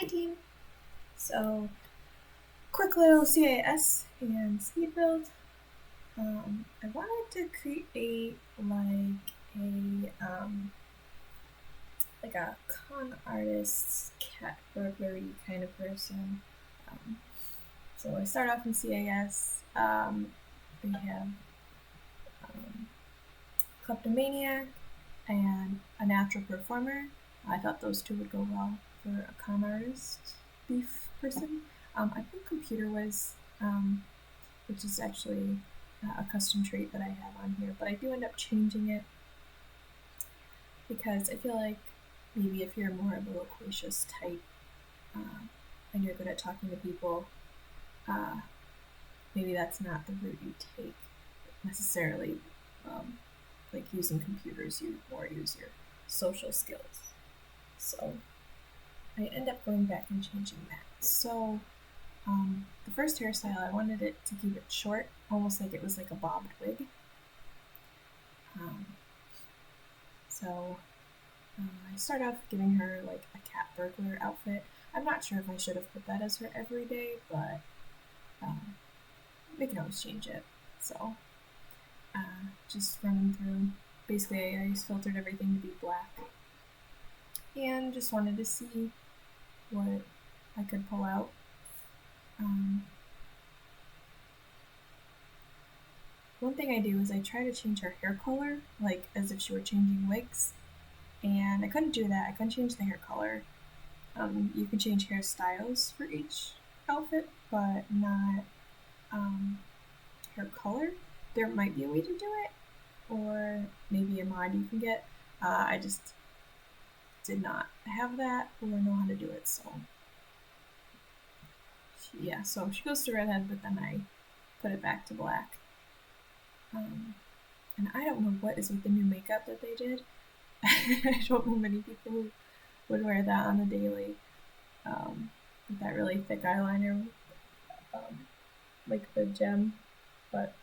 Hi team! So, quick little CAS and speed build. I wanted to create like a con artist's cat burglary kind of person. So I start off in CAS. We have kleptomaniac and a natural performer. I thought those two would go well for a con artist thief person. I put computer whiz, which is actually a custom trait that I have on here, but I do end up changing it because I feel like maybe if you're more of a loquacious type and you're good at talking to people, maybe that's not the route you take necessarily. Like using computers, you more use your social skills. So I end up going back and changing that. So the first hairstyle, I wanted it to keep it short, almost like it was like a bobbed wig. So I start off giving her like a cat burglar outfit. I'm not sure if I should have put that as her everyday, but we can always change it. So just running through. Basically, I just filtered everything to be black. And just wanted to see what I could pull out. One thing I do is I try to change her hair color, like as if she were changing wigs. And I couldn't do that. I couldn't change the hair color. You can change hairstyles for each outfit, but not hair color. There might be a way to do it, or maybe a mod you can get. I just did not have that or know how to do it, so so she goes to redhead, but then I put it back to black. And I don't know what is with the new makeup that they did. I don't know many people who would wear that on the daily. With that really thick eyeliner, like the gem, but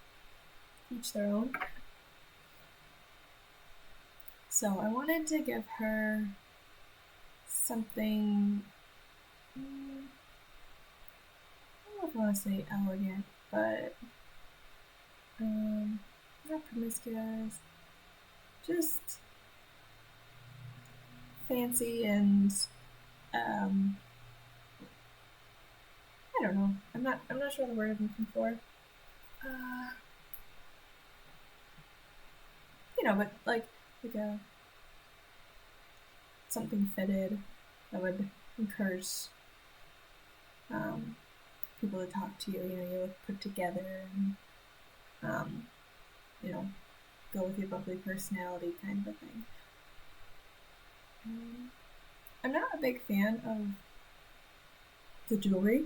each their own. So I wanted to give her something, I don't know if I want to say elegant, but not promiscuous, just fancy and I don't know. I'm not sure the word I'm looking for. But like a something fitted that would encourage people to talk to you. You look put together and go with your bubbly personality kind of a thing. I'm not a big fan of the jewelry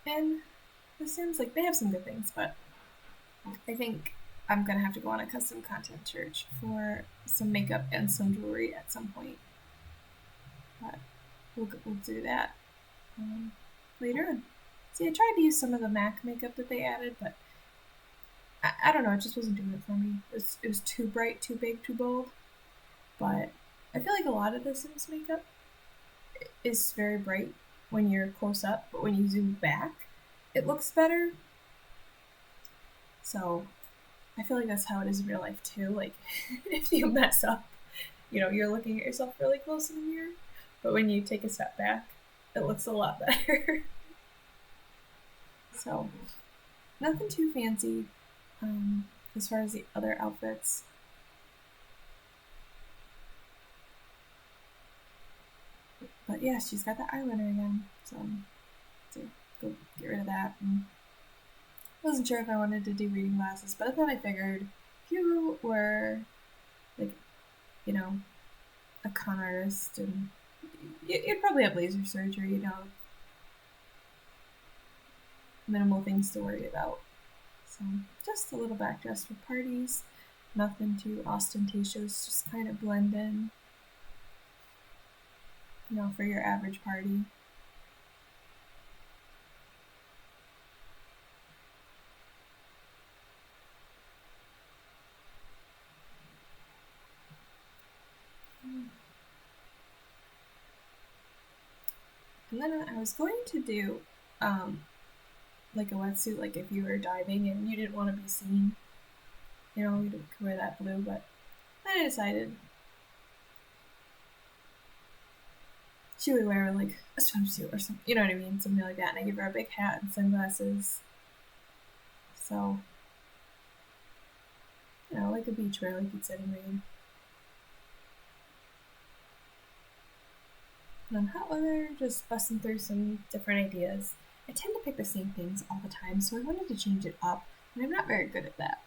in The Sims. Like, they have some good things, but I think I'm gonna have to go on a custom content search for some makeup and some jewelry at some point. But we'll do that later on. See, I tried to use some of the MAC makeup that they added, but I don't know, it just wasn't doing it for me. It was too bright, too big, too bold. But I feel like a lot of the Sims makeup is very bright when you're close up, but when you zoom back, it looks better. So I feel like that's how it is in real life too. Like, if you mess up, you're looking at yourself really close in the mirror, but when you take a step back, it looks a lot better. So nothing too fancy as far as the other outfits. But yeah, she's got the eyeliner again, so go get rid of that. And I wasn't sure if I wanted to do reading glasses, but then I figured if you were like, a con artist, and you'd probably have laser surgery, minimal things to worry about. So just a little back dress for parties, nothing too ostentatious, just kind of blend in, for your average party. And then I was going to do like a wetsuit, like if you were diving and you didn't want to be seen, you know, you could wear that blue, but then I decided she would wear like a swimsuit or something, you know what I mean? Something like that. And I gave her a big hat and sunglasses. So, you know, like a beach wear, like you'd said in rain. And on hot weather, just busting through some different ideas. I tend to pick the same things all the time, so I wanted to change it up, and I'm not very good at that.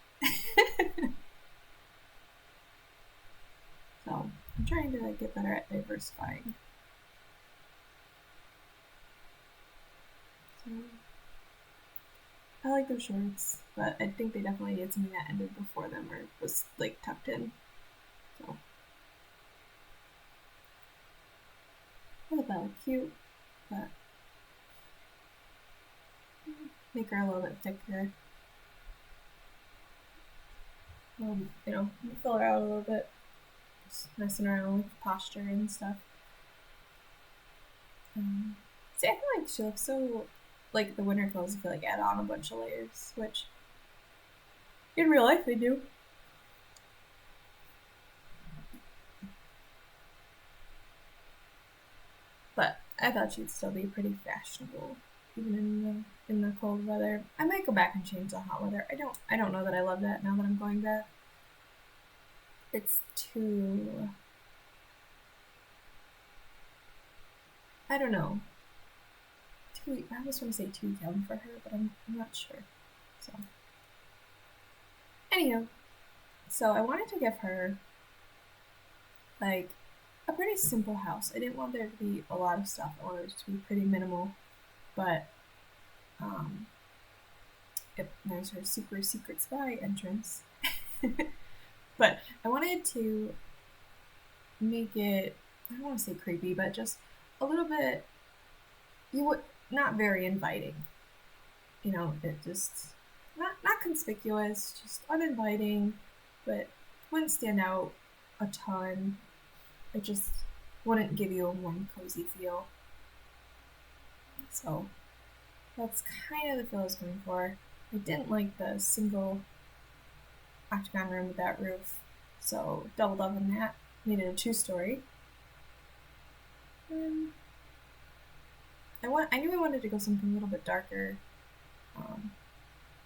So I'm trying to get better at diversifying. So I like those shorts, but I think they definitely needed something that ended before them or was like tucked in. So I thought that looked cute, but make her a little bit thicker. You know, fill her out a little bit, just messing around with posture and stuff. See, I feel like she looks so like the winter clothes. I feel like add on a bunch of layers, which in real life they do. But I thought she'd still be pretty fashionable, even in the cold weather. I might go back and change the hot weather. I don't know that I love that now that I'm going back. It's too. I don't know. Too. I almost want to say too young for her, but I'm not sure. So, anyhow, so I wanted to give her like a pretty simple house. I didn't want there to be a lot of stuff. I wanted it to be pretty minimal, but um, there's her super secret spy entrance. But I wanted to make it, I don't want to say creepy, but just a little bit, you would not very inviting. You know, it just not conspicuous, just uninviting, but wouldn't stand out a ton. It just wouldn't give you a warm, cozy feel. So that's kind of the feel I was going for. I didn't like the single octagon room with that roof, so doubled up on that. Made it a 2-story. Um, I knew I wanted to go something a little bit darker. Um,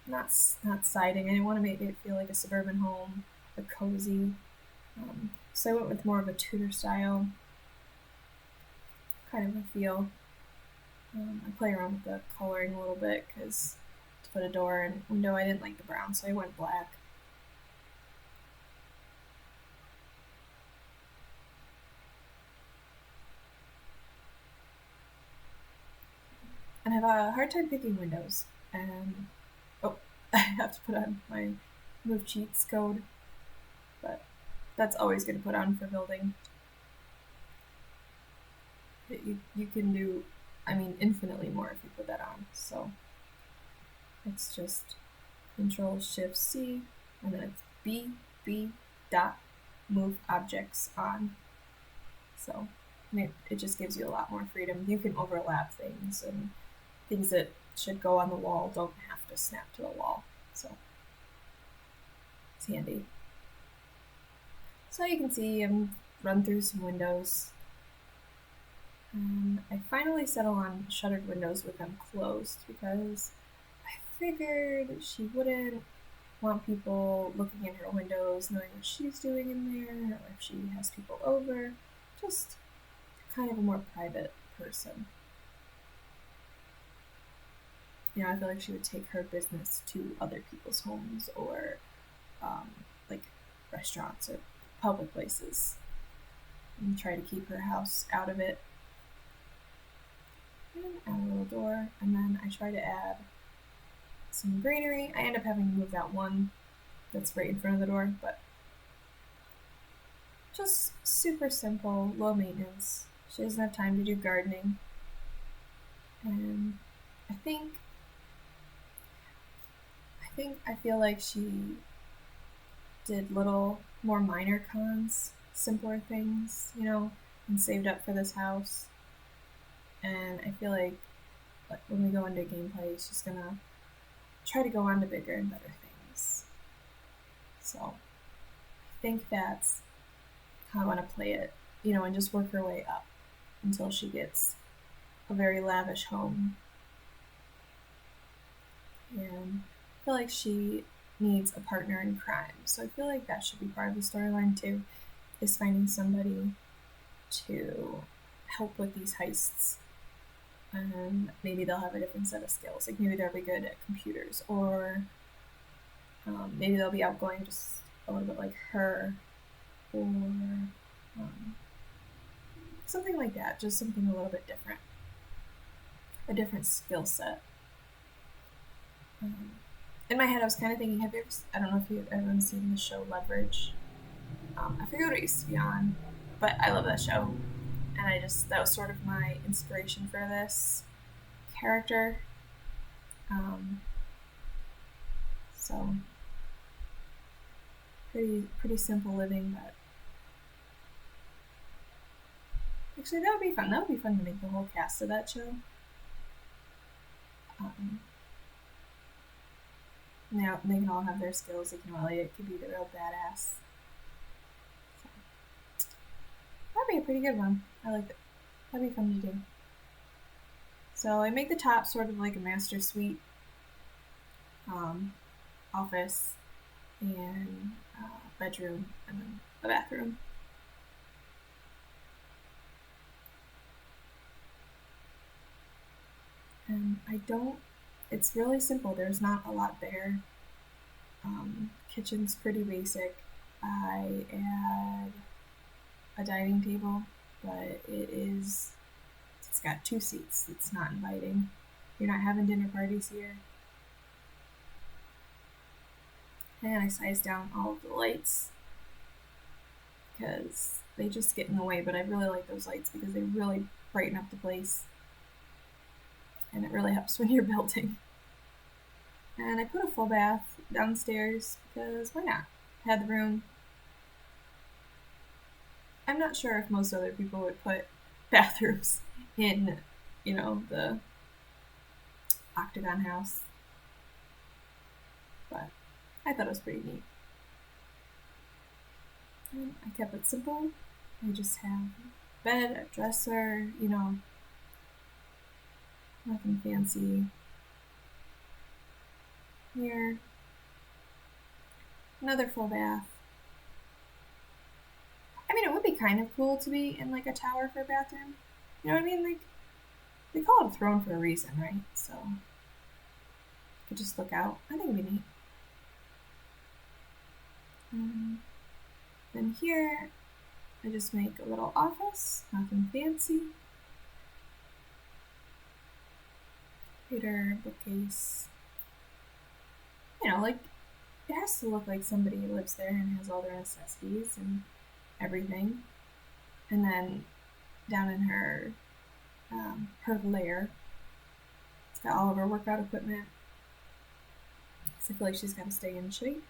not siding. I didn't want to make it feel like a suburban home, but cozy. So I went with more of a Tudor style kind of a feel. I play around with the coloring a little bit because to put a door and window, I didn't like the brown, so I went black. And I have a hard time picking windows. And oh, I have to put on my move cheats code, but that's always good to put on for building. You can do, I mean, infinitely more if you put that on. So it's just Control Shift C, and then it's B dot move objects on. So it just gives you a lot more freedom. You can overlap things, and things that should go on the wall don't have to snap to the wall. So it's handy. So you can see I'm run through some windows. I finally settle on shuttered windows with them closed because I figured she wouldn't want people looking in her windows, knowing what she's doing in there, or if she has people over. Just kind of a more private person. You know, I feel like she would take her business to other people's homes or like restaurants or public places and try to keep her house out of it. And add a little door, and then I try to add some greenery. I end up having to move that one that's right in front of the door, but just super simple, low maintenance. She doesn't have time to do gardening. And I feel like she did little more minor cons, simpler things, you know, and saved up for this house. and I feel like when we go into gameplay, she's gonna try to go on to bigger and better things. So I think that's how I want to play it, and just work her way up until she gets a very lavish home. And I feel like she needs a partner in crime, so I feel like that should be part of the storyline too, is finding somebody to help with these heists. Maybe they'll have a different set of skills. Like maybe they'll be good at computers, or maybe they'll be outgoing, just a little bit like her, or something like that. Just something a little bit different, a different skill set. In my head, I was kind of thinking, I don't know if everyone's seen the show Leverage. I forget what it used to be on, but I love that show. And that was sort of my inspiration for this character. So pretty simple living, but actually that would be fun. That would be fun to make the whole cast of that show. Now they can all have their skills. Like Elliot could be the real badass. So, that'd be a pretty good one. I like it. That'd be fun to do. So I make the top sort of like a master suite, office, and bedroom, and then a bathroom. And it's really simple. There's not a lot there. Kitchen's pretty basic. I add a dining table, but it's got 2 seats. It's not inviting. You're not having dinner parties here. And I sized down all of the lights because they just get in the way, but I really like those lights because they really brighten up the place. And it really helps when you're building. And I put a full bath downstairs because why not? I had the room. I'm not sure if most other people would put bathrooms in, the octagon house. But I thought it was pretty neat. And I kept it simple. I just have a bed, a dresser, nothing fancy. Here, another full bath. I mean, it would be kind of cool to be in like a tower for a bathroom. You know what I mean? Like, they call it a throne for a reason, right? So, you could just look out. I think it'd be neat. Then here, I just make a little office, nothing fancy. Computer, bookcase. Like, it has to look like somebody lives there and has all their necessities and everything. And then down in her lair, it's got all of her workout equipment. So I feel like she's got to stay in shape.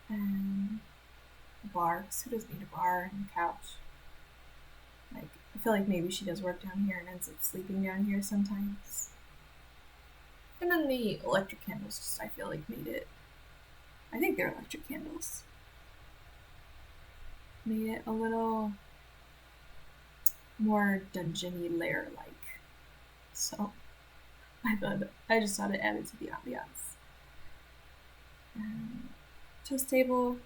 And a bar, because who doesn't need a bar and a couch? Like, I feel like maybe she does work down here and ends up sleeping down here sometimes. And then the electric candles just, I feel like, made it. I think they're electric candles. Made it a little more dungeon-y lair-like. So, I just thought it added to the ambiance. Toast table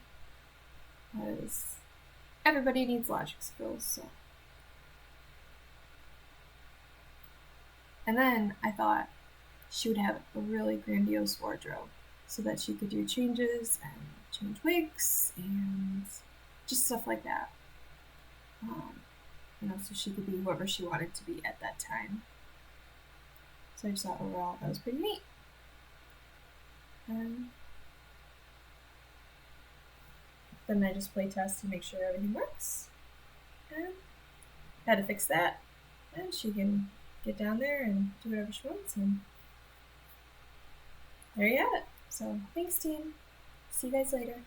was, everybody needs logic skills, so. And then I thought she would have a really grandiose wardrobe so that she could do changes and change wigs and just stuff like that. So she could be whoever she wanted to be at that time. So I just thought overall that was pretty neat. Then I just play test to make sure everything works. And had to fix that. And she can get down there and do whatever she wants. And there you have it. So thanks, team. See you guys later.